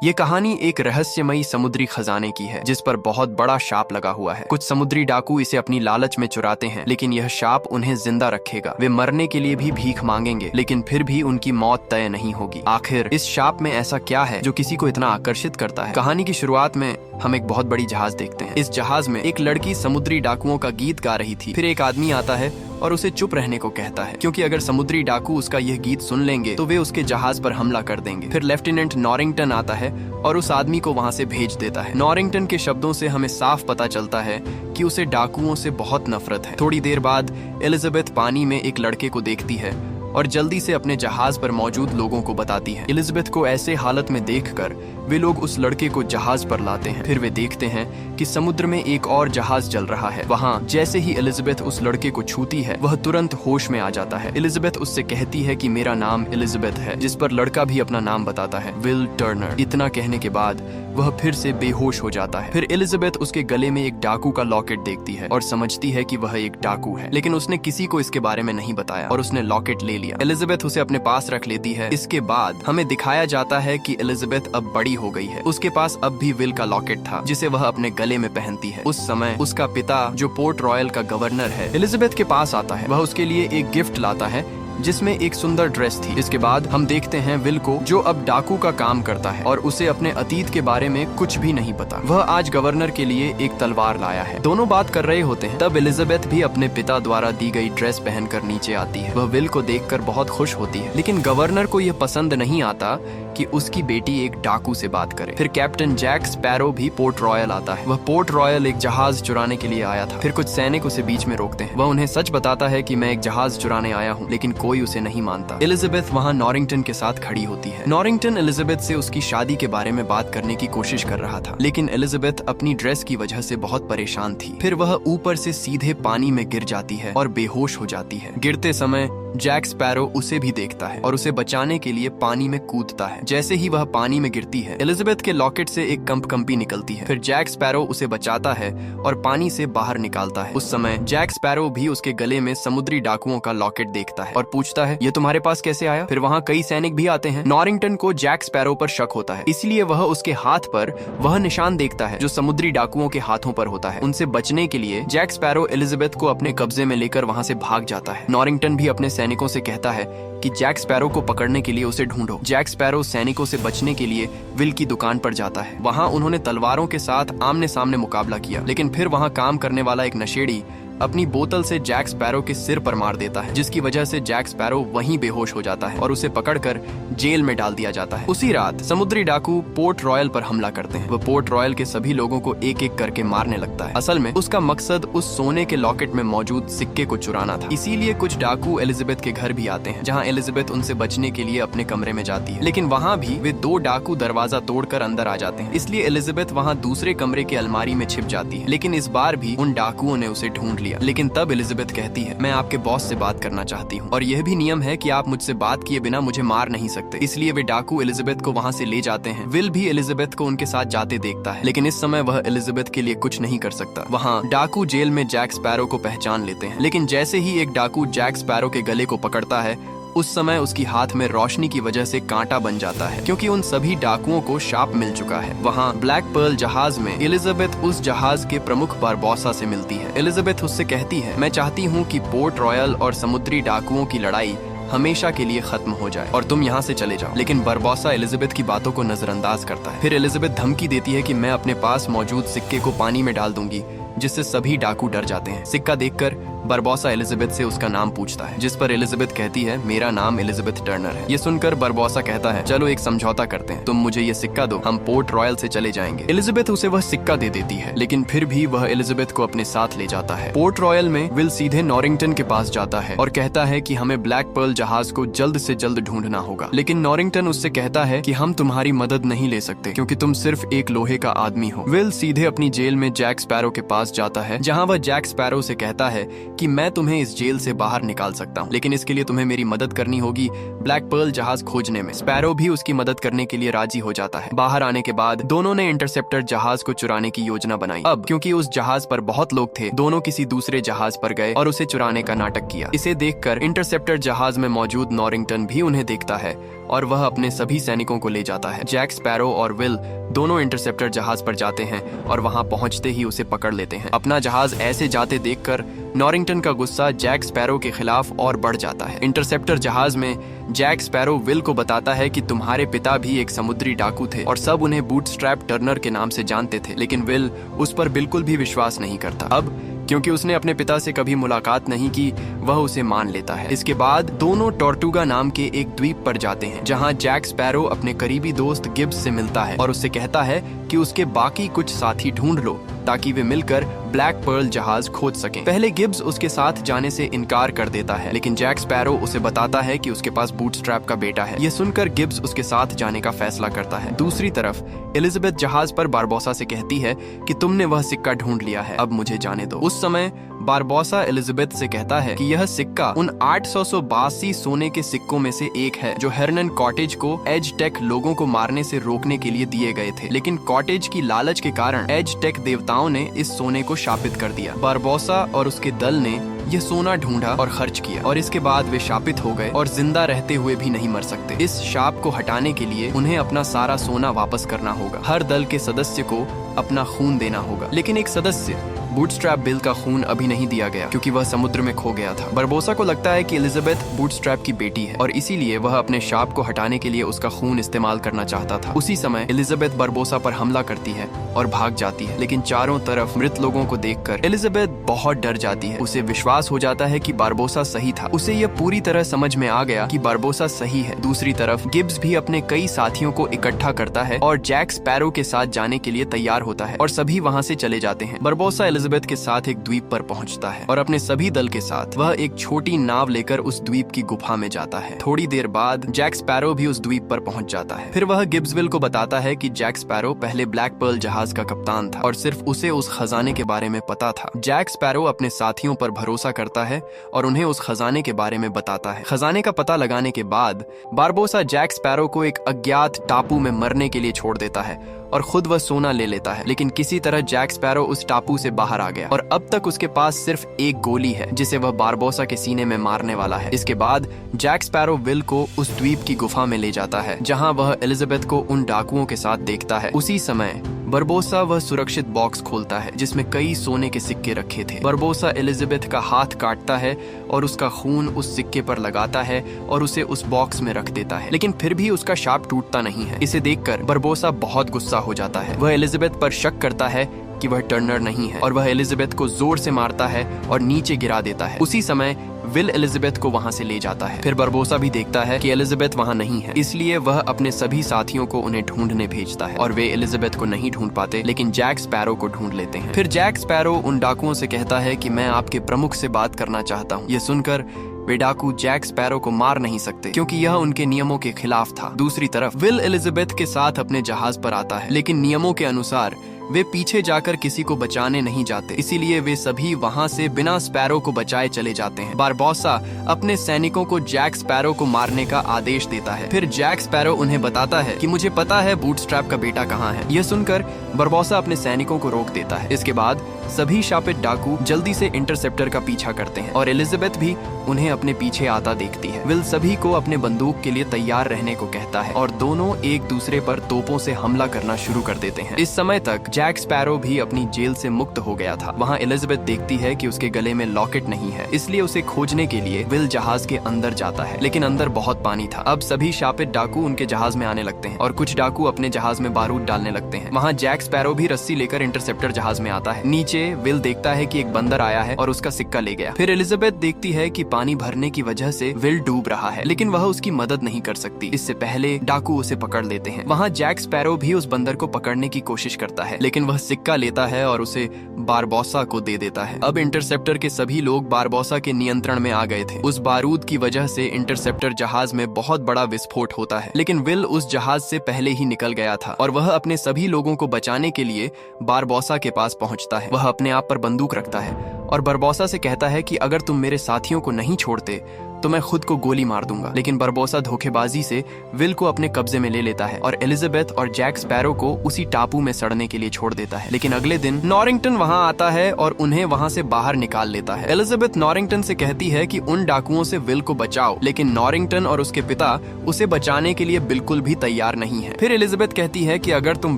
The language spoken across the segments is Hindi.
ये कहानी एक रहस्यमयी समुद्री खजाने की है जिस पर बहुत बड़ा शाप लगा हुआ है। कुछ समुद्री डाकू इसे अपनी लालच में चुराते हैं, लेकिन यह शाप उन्हें जिंदा रखेगा। वे मरने के लिए भी भीख मांगेंगे, लेकिन फिर भी उनकी मौत तय नहीं होगी। आखिर इस शाप में ऐसा क्या है जो किसी को इतना आकर्षित करता है? कहानी की शुरुआत में हम एक बहुत बड़ी जहाज देखते हैं। इस जहाज में एक लड़की समुद्री डाकुओं का गीत गा रही थी। फिर एक आदमी आता है और उसे चुप रहने को कहता है, क्योंकि अगर समुद्री डाकू उसका यह गीत सुन लेंगे तो वे उसके जहाज पर हमला कर देंगे। फिर लेफ्टिनेंट नॉरिंगटन आता है और उस आदमी को वहां से भेज देता है। नॉरिंगटन के शब्दों से हमें साफ पता चलता है कि उसे डाकुओं से बहुत नफरत है। थोड़ी देर बाद एलिजाबेथ पानी में एक लड़के को देखती है और जल्दी से अपने जहाज पर मौजूद लोगों को बताती है। एलिजाबेथ को ऐसे हालत में देखकर वे लोग उस लड़के को जहाज पर लाते हैं। फिर वे देखते हैं कि समुद्र में एक और जहाज चल रहा है। वहाँ जैसे ही एलिजाबेथ उस लड़के को छूती है, वह तुरंत होश में आ जाता है। एलिजाबेथ उससे कहती है कि मेरा नाम एलिजाबेथ है, जिस पर लड़का भी अपना नाम बताता है, विल टर्नर। इतना कहने के बाद वह फिर से बेहोश हो जाता है। फिर एलिजाबेथ उसके गले में एक डाकू का लॉकेट देखती है और समझती है कि वह एक डाकू है, लेकिन उसने किसी को इसके बारे में नहीं बताया और उसने लॉकेट ले लिया। एलिजाबेथ उसे अपने पास रख लेती है। इसके बाद हमें दिखाया जाता है कि एलिजाबेथ अब बड़ी हो गई है। उसके पास अब भी विल का लॉकेट था, जिसे वह अपने गले में पहनती है। उस समय उसका पिता, जो पोर्ट रॉयल का गवर्नर है, एलिजाबेथ के पास आता है। वह उसके लिए एक गिफ्ट लाता है जिसमें एक सुंदर ड्रेस थी। इसके बाद हम देखते हैं विल को, जो अब डाकू का काम करता है और उसे अपने अतीत के बारे में कुछ भी नहीं पता। वह आज गवर्नर के लिए एक तलवार लाया है। दोनों बात कर रहे होते हैं, तब एलिजाबेथ भी अपने पिता द्वारा दी गई ड्रेस पहनकर नीचे आती है। वह विल को देखकर बहुत खुश होती है, लेकिन गवर्नर को यह पसंद नहीं आता कि उसकी बेटी एक डाकू से बात करे। फिर कैप्टन जैक स्पैरो भी पोर्ट रॉयल आता है। वह पोर्ट रॉयल एक जहाज चुराने के लिए आया था। फिर कुछ सैनिक उसे बीच में रोकते हैं। वह उन्हें सच बताता है कि मैं एक जहाज चुराने आया हूँ, लेकिन कोई उसे नहीं मानता। एलिजाबेथ वहाँ नॉरिंगटन के साथ खड़ी होती है। नॉरिंगटन एलिजाबेथ से उसकी शादी के बारे में बात करने की कोशिश कर रहा था, लेकिन एलिजाबेथ अपनी ड्रेस की वजह से बहुत परेशान थी। फिर वह ऊपर से सीधे पानी में गिर जाती है और बेहोश हो जाती है। गिरते समय जैक स्पैरो उसे भी देखता है और उसे बचाने के लिए पानी में कूदता है। जैसे ही वह पानी में गिरती है, एलिजाबेथ के लॉकेट से एक कंपकंपी निकलती है। फिर जैक स्पैरो उसे बचाता है और पानी से बाहर निकालता है। उस समय जैक स्पैरो भी उसके गले में समुद्री डाकुओं का लॉकेट देखता है और पूछता है, ये तुम्हारे पास कैसे आया? फिर वहाँ कई सैनिक भी आते हैं। नॉरिंगटन को जैक स्पैरो पर शक होता है, इसलिए वह उसके हाथ पर वह निशान देखता है जो समुद्री डाकुओं के हाथों पर होता है। उनसे बचने के लिए जैक स्पैरो एलिजाबेथ को अपने कब्जे में लेकर वहाँ से भाग जाता है। नॉरिंगटन भी अपने सैनिकों से कहता है कि जैक स्पैरो को पकड़ने के लिए उसे ढूंढो। जैक स्पैरो सैनिकों से बचने के लिए विल की दुकान पर जाता है। वहाँ उन्होंने तलवारों के साथ आमने सामने मुकाबला किया, लेकिन फिर वहाँ काम करने वाला एक नशेड़ी अपनी बोतल से जैक स्पैरो के सिर पर मार देता है, जिसकी वजह से जैक स्पैरो वहीं बेहोश हो जाता है और उसे पकड़कर जेल में डाल दिया जाता है। उसी रात समुद्री डाकू पोर्ट रॉयल पर हमला करते हैं। वह पोर्ट रॉयल के सभी लोगों को एक एक करके मारने लगता है। असल में उसका मकसद उस सोने के लॉकेट में मौजूद सिक्के को चुराना था। इसीलिए कुछ डाकू एलिजाबेथ के घर भी आते हैं, जहाँ एलिजाबेथ उनसे बचने के लिए अपने कमरे में जाती है, लेकिन वहाँ भी वे दो डाकू दरवाजा तोड़कर अंदर आ जाते हैं। इसलिए एलिजाबेथ वहाँ दूसरे कमरे के अलमारी में छिप जाती है, लेकिन इस बार भी उन डाकुओं ने उसे ढूंढ लिया। लेकिन तब एलिजाबेथ कहती है, मैं आपके बॉस से बात करना चाहती हूँ और यह भी नियम है कि आप मुझसे बात किए बिना मुझे मार नहीं सकते। इसलिए वे डाकू एलिजाबेथ को वहाँ से ले जाते हैं। विल भी एलिजाबेथ को उनके साथ जाते देखता है, लेकिन इस समय वह एलिजाबेथ के लिए कुछ नहीं कर सकता। वहाँ डाकू जेल में जैक स्पैरो को पहचान लेते हैं, लेकिन जैसे ही एक डाकू जैक स्पैरो के गले को पकड़ता है, उस समय उसकी हाथ में रोशनी की वजह से कांटा बन जाता है, क्योंकि उन सभी डाकुओं को शाप मिल चुका है। वहाँ ब्लैक पर्ल जहाज में एलिजाबेथ उस जहाज के प्रमुख बारबोसा से मिलती है। एलिजाबेथ उससे कहती है, मैं चाहती हूँ कि पोर्ट रॉयल और समुद्री डाकुओं की लड़ाई हमेशा के लिए खत्म हो जाए और तुम यहाँ से चले जाओ। लेकिन बारबोसा एलिजाबेथ की बातों को नजरअंदाज करता है। फिर एलिजाबेथ धमकी देती है कि मैं अपने पास मौजूद सिक्के को पानी में डाल दूंगी, जिससे सभी डाकू डर जाते हैं। सिक्का देखकर बारबोसा एलिजाबेथ से उसका नाम पूछता है, जिस पर एलिजाबेथ कहती है, मेरा नाम एलिजाबेथ टर्नर है। ये सुनकर बारबोसा कहता है, चलो एक समझौता करते हैं, तुम मुझे ये सिक्का दो, हम पोर्ट रॉयल से चले जाएंगे। एलिजाबेथ उसे वह सिक्का दे देती है, लेकिन फिर भी वह एलिजाबेथ को अपने साथ ले जाता है। पोर्ट रॉयल में विल सीधे नॉरिंगटन के पास जाता है और कहता है कि हमें ब्लैक पर्ल जहाज को जल्द से जल्द ढूंढना होगा। लेकिन नॉरिंगटन उससे कहता है कि हम तुम्हारी मदद नहीं ले सकते, क्योंकि तुम सिर्फ एक लोहे का आदमी हो। विल सीधे अपनी जेल में जैक स्पैरो के पास जाता है, जहाँ वह जैक स्पैरो से कहता है कि मैं तुम्हें इस जेल से बाहर निकाल सकता हूँ, लेकिन इसके लिए तुम्हें मेरी मदद करनी होगी ब्लैक पर्ल जहाज खोजने में। स्पैरो भी उसकी मदद करने के लिए राजी हो जाता है। बाहर आने के बाद दोनों ने इंटरसेप्टर जहाज को चुराने की योजना बनाई। अब क्योंकि उस जहाज पर बहुत लोग थे, दोनों किसी दूसरे जहाज पर गए और उसे चुराने का नाटक किया। इसे देखकर इंटरसेप्टर जहाज में मौजूद नॉरिंगटन भी उन्हें देखता है और वह अपने सभी सैनिकों को ले जाता है। जैक स्पैरो और विल दोनों इंटरसेप्टर जहाज पर जाते हैं और वहां पहुंचते ही उसे पकड़ लेते हैं। अपना जहाज ऐसे जाते देखकर नॉरिंगटन का गुस्सा जैक स्पैरो के खिलाफ और बढ़ जाता है। इंटरसेप्टर जहाज में जैक स्पैरो विल को बताता है कि तुम्हारे पिता भी एक समुद्री डाकू थे और सब उन्हें बूटस्ट्रैप टर्नर के नाम से जानते थे, लेकिन विल उस पर बिल्कुल भी विश्वास नहीं करता। अब क्योंकि उसने अपने पिता से कभी मुलाकात नहीं की, वह उसे मान लेता है। इसके बाद दोनों टॉर्टुगा नाम के एक द्वीप पर जाते हैं, जहां जैक स्पैरो अपने करीबी दोस्त गिब्स से मिलता है और उससे कहता है कि उसके बाकी कुछ साथी ढूंढ लो ताकि वे मिलकर ब्लैक पर्ल जहाज खोज सकें। पहले गिब्स उसके साथ जाने से इनकार कर देता है, लेकिन जैक स्पैरो उसे बताता है कि उसके पास बूटस्ट्रैप का बेटा है। यह सुनकर गिब्स उसके साथ जाने का फैसला करता है। दूसरी तरफ एलिजाबेथ जहाज पर बारबोसा से कहती है कि तुमने वह सिक्का ढूंढ लिया है, अब मुझे जाने दो। उस समय बारबोसा एलिजाबेथ से कहता है कि यह सिक्का उन 882 सोने के सिक्कों में से एक है जो हेरनन कॉटेज को एजटेक लोगों को मारने से रोकने के लिए दिए गए थे, लेकिन कॉटेज की लालच के कारण एजटेक देवताओं ने इस सोने को शापित कर दिया। बारबोसा और उसके दल ने यह सोना ढूंढा और खर्च किया और इसके बाद वे शापित हो गए और जिंदा रहते हुए भी नहीं मर सकते। इस शाप को हटाने के लिए उन्हें अपना सारा सोना वापस करना होगा। हर दल के सदस्य को अपना खून देना होगा, लेकिन एक सदस्य बूटस्ट्रैप बिल का खून अभी नहीं दिया गया क्योंकि वह समुद्र में खो गया था। बारबोसा को लगता है कि एलिजाबेथ बूटस्ट्रैप की बेटी है और इसीलिए वह अपने शाप को हटाने के लिए उसका खून इस्तेमाल करना चाहता था। उसी समय एलिजाबेथ बारबोसा पर हमला करती है और भाग जाती है, लेकिन चारों तरफ मृत लोगों को देखकर एलिजाबेथ बहुत डर जाती है। उसे विश्वास हो जाता है कि बारबोसा सही था। उसे यह पूरी तरह समझ में आ गया कि बारबोसा सही है। दूसरी तरफ गिब्स भी अपने कई साथियों को इकट्ठा करता है और जैक स्पैरो के साथ जाने के लिए तैयार होता है और सभी वहाँ से चले जाते हैं। बारबोसा एलिजाबेथ के साथ एक द्वीप पर पहुंचता है और अपने सभी दल के साथ वह एक छोटी नाव लेकर उस द्वीप की गुफा में जाता है। थोड़ी देर बाद जैक स्पैरो भी उस द्वीप पर पहुंच जाता है। फिर वह गिब्सविल को बताता है कि जैक स्पैरो पहले ब्लैक पर्ल जहाज का कप्तान था और सिर्फ उसे उस खजाने के बारे में पता था। जैक स्पैरो अपने साथियों पर भरोसा करता है और उन्हें उस खजाने के बारे में बताता है। खजाने का पता लगाने के बाद बारबोसा जैक स्पैरो को एक अज्ञात टापू में मरने के लिए छोड़ देता है और खुद वह सोना ले लेता है, लेकिन किसी तरह जैक स्पैरो उस टापू से बाहर आ गया और अब तक उसके पास सिर्फ एक गोली है जिसे वह बारबोसा के सीने में मारने वाला है। इसके बाद जैक स्पैरो विल को उस द्वीप की गुफा में ले जाता है जहां वह एलिजाबेथ को उन डाकुओं के साथ देखता है। उसी समय बारबोसा वह सुरक्षित बॉक्स खोलता है जिसमें कई सोने के सिक्के रखे थे। बारबोसा एलिजाबेथ का हाथ काटता है और उसका खून उस सिक्के पर लगाता है और उसे उस बॉक्स में रख देता है, लेकिन फिर भी उसका शाप टूटता नहीं है। इसे देखकर बारबोसा बहुत गुस्सा हो जाता है। वह एलिजाबेथ पर शक करता है कि वह टर्नर नहीं है और वह एलिजाबेथ को जोर से मारता है और नीचे गिरा देता है। उसी समय विल एलिजाबेथ को वहां से ले जाता है। फिर बारबोसा भी देखता है कि एलिजाबेथ वहां नहीं है, इसलिए वह अपने सभी साथियों को उन्हें ढूंढने भेजता है और वे एलिजाबेथ को नहीं ढूंढ पाते, लेकिन जैक स्पैरो को ढूंढ लेते हैं। फिर जैक स्पैरो उन डाकुओं से कहता है कि मैं आपके प्रमुख से बात करना चाहता हूँ। यह सुनकर वे डाकू जैक स्पैरो को मार नहीं सकते क्योंकि यह उनके नियमों के खिलाफ था। दूसरी तरफ विल एलिजाबेथ के साथ अपने जहाज पर आता है, लेकिन नियमों के अनुसार वे पीछे जाकर किसी को बचाने नहीं जाते, इसीलिए वे सभी वहां से बिना स्पैरो को बचाए चले जाते हैं। बारबोसा अपने सैनिकों को जैक स्पैरो को मारने का आदेश देता है। फिर जैक स्पैरो उन्हें बताता है कि मुझे पता है बूटस्ट्रैप का बेटा कहाँ है। यह सुनकर बारबोसा अपने सैनिकों को रोक देता है। इसके बाद सभी शापित डाकू जल्दी से इंटरसेप्टर का पीछा करते हैं और एलिजाबेथ भी उन्हें अपने पीछे आता देखती है। विल सभी को अपने बंदूक के लिए तैयार रहने को कहता है और दोनों एक दूसरे पर तोपों से हमला करना शुरू कर देते हैं। इस समय तक जैक स्पैरो भी अपनी जेल से मुक्त हो गया था। वहाँ एलिजाबेथ देखती है कि उसके गले में लॉकेट नहीं है, इसलिए उसे खोजने के लिए विल जहाज के अंदर जाता है, लेकिन अंदर बहुत पानी था। अब सभी शापित डाकू उनके जहाज में आने लगते हैं और कुछ डाकू अपने जहाज में बारूद डालने लगते हैं। वहाँ जैक स्पैरो भी रस्सी लेकर इंटरसेप्टर जहाज में आता है। नीचे विल देखता है कि एक बंदर आया है और उसका सिक्का ले गया। फिर एलिजाबेथ देखती है कि पानी भरने की वजह से विल डूब रहा है, लेकिन वह उसकी मदद नहीं कर सकती। इससे पहले डाकू उसे पकड़ लेते हैं। वहाँ जैक स्पैरो भी उस बंदर को पकड़ने की कोशिश करता है, लेकिन वह सिक्का लेता है और उसे बारबोसा को दे देता है। अब इंटरसेप्टर के सभी लोग बारबोसा के नियंत्रण में आ गए थे। उस बारूद की वजह से इंटरसेप्टर जहाज में बहुत बड़ा विस्फोट होता है, लेकिन विल उस जहाज से पहले ही निकल गया था और वह अपने सभी लोगों को बचाने के लिए बारबोसा के पास पहुंचता है। वह अपने आप पर बंदूक रखता है और बरबोसा से कहता है कि अगर तुम मेरे साथियों को नहीं छोड़ते तो मैं खुद को गोली मार दूंगा। लेकिन बरबोसा धोखेबाजी से विल को अपने कब्जे में ले लेता है और एलिजाबेथ और जैक स्पैरो को उसी टापू में सड़ने के लिए छोड़ देता है। लेकिन अगले दिन नॉरिंगटन वहां आता है और उन्हें वहां से बाहर निकाल लेता है। एलिजाबेथ नॉरिंगटन से कहती है कि उन डाकुओं से विल को बचाओ, लेकिन नॉरिंगटन और उसके पिता उसे बचाने के लिए बिल्कुल भी तैयार नहीं है। फिर एलिजाबेथ कहती है कि अगर तुम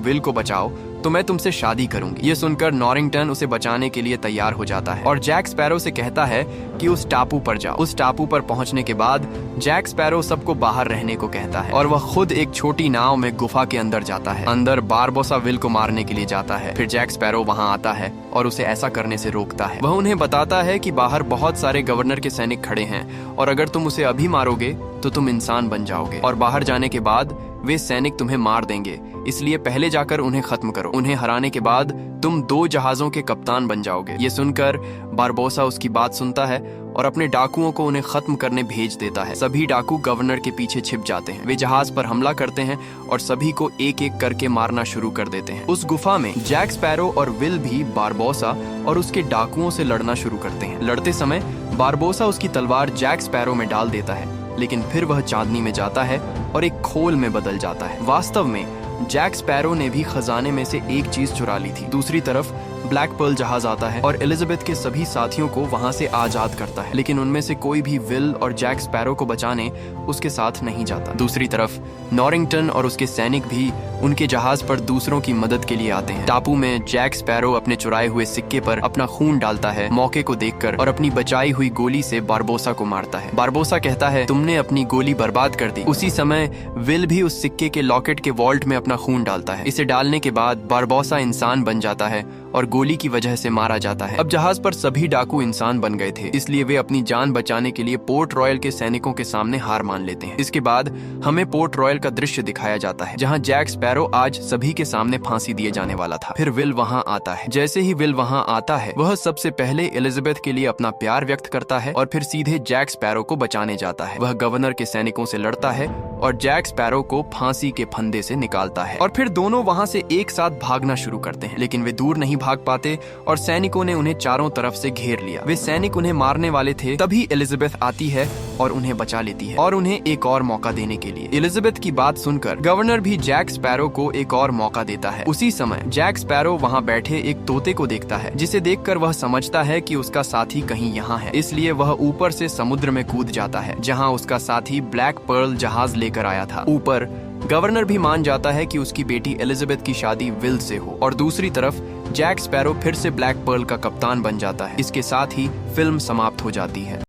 विल को बचाओ तो मैं तुमसे शादी करूंगी। ये सुनकर नॉरिंगटन उसे बचाने के लिए तैयार हो जाता है और जैक स्पैरो से कहता है कि उस टापू पर जाओ। उस टापू पर पहुंचने के बाद जैक स्पैरो सबको बाहर रहने को कहता है और वह खुद एक छोटी नाव में गुफा के अंदर जाता है। अंदर बारबोसा विल को मारने के लिए जाता है। फिर जैक स्पैरो वहां आता है और उसे ऐसा करने से रोकता है। वह उन्हें बताता है कि बाहर बहुत सारे गवर्नर के सैनिक खड़े हैं और अगर तुम उसे अभी मारोगे तो तुम इंसान बन जाओगे और बाहर जाने के बाद वे सैनिक तुम्हें मार देंगे, इसलिए पहले जाकर उन्हें खत्म करो। उन्हें हराने के बाद तुम 2 जहाजों के कप्तान बन जाओगे। ये सुनकर बारबोसा उसकी बात सुनता है और अपने डाकुओं को उन्हें खत्म करने भेज देता है। सभी डाकू गवर्नर के पीछे छिप जाते हैं। वे जहाज पर हमला करते हैं और सभी को एक एक करके मारना शुरू कर देते हैं। उस गुफा में जैक स्पैरो और विल भी बारबोसा और उसके डाकुओं से लड़ना शुरू करते हैं। लड़ते समय बारबोसा उसकी तलवार जैक स्पैरो में डाल देता है, लेकिन फिर वह चांदनी में जाता है और एक खोल में बदल जाता है। वास्तव में जैक स्पैरो ने भी खजाने में से एक चीज चुरा ली थी। दूसरी तरफ ब्लैक पर्ल जहाज आता है और एलिजाबेथ के सभी साथियों को वहां से आजाद करता है, लेकिन उनमें से कोई भी विल और जैक स्पैरो को बचाने उसके साथ नहीं जाता। दूसरी तरफ नॉरिंगटन और उसके सैनिक भी उनके जहाज पर दूसरों की मदद के लिए आते हैं। टापू में जैक स्पैरो अपने चुराए हुए सिक्के पर अपना खून डालता है मौके को देखकर और अपनी बचाई हुई गोली से बारबोसा को मारता है। बारबोसा कहता है, तुमने अपनी गोली बर्बाद कर दी। उसी समय विल भी उस सिक्के के लॉकेट के वॉल्ट में अपना खून डालता है। इसे डालने के बाद बारबोसा इंसान बन जाता है और गोली की वजह से मारा जाता है। अब जहाज पर सभी डाकू इंसान बन गए थे, इसलिए वे अपनी जान बचाने के लिए पोर्ट रॉयल के सैनिकों के सामने हार मान लेते हैं। इसके बाद हमें पोर्ट रॉयल का दृश्य दिखाया जाता है जहां जैक स्पैरो आज सभी के सामने फांसी दिए जाने वाला था। फिर विल वहां आता है। जैसे ही विल वहां आता है वह सबसे पहले एलिजाबेथ के लिए अपना प्यार व्यक्त करता है और फिर सीधे जैक स्पैरो को बचाने जाता है। वह गवर्नर के सैनिकों से लड़ता है और जैक स्पैरो को फांसी के फंदे से निकालता है और फिर दोनों वहां से एक साथ भागना शुरू करते हैं, लेकिन वे दूर नहीं भाग पाते और सैनिकों ने उन्हें चारों तरफ से घेर लिया। वे सैनिक उन्हें मारने वाले थे, तभी एलिजाबेथ आती है और उन्हें बचा लेती है और उन्हें एक और मौका देने के लिए। एलिजाबेथ की बात सुनकर गवर्नर भी जैक स्पैरो को एक और मौका देता है। उसी समय जैक स्पैरो वहां बैठे एक तोते को देखता है, जिसे देखकर वह समझता है कि उसका साथी कहीं यहाँ है, इसलिए वह ऊपर से समुद्र में कूद जाता है जहाँ उसका साथी ब्लैक पर्ल जहाज लेकर आया था। ऊपर गवर्नर भी मान जाता है कि उसकी बेटी एलिजाबेथ की शादी विल से हो और दूसरी तरफ जैक स्पैरो फिर से ब्लैक पर्ल का कप्तान बन जाता है। इसके साथ ही फिल्म समाप्त हो जाती है।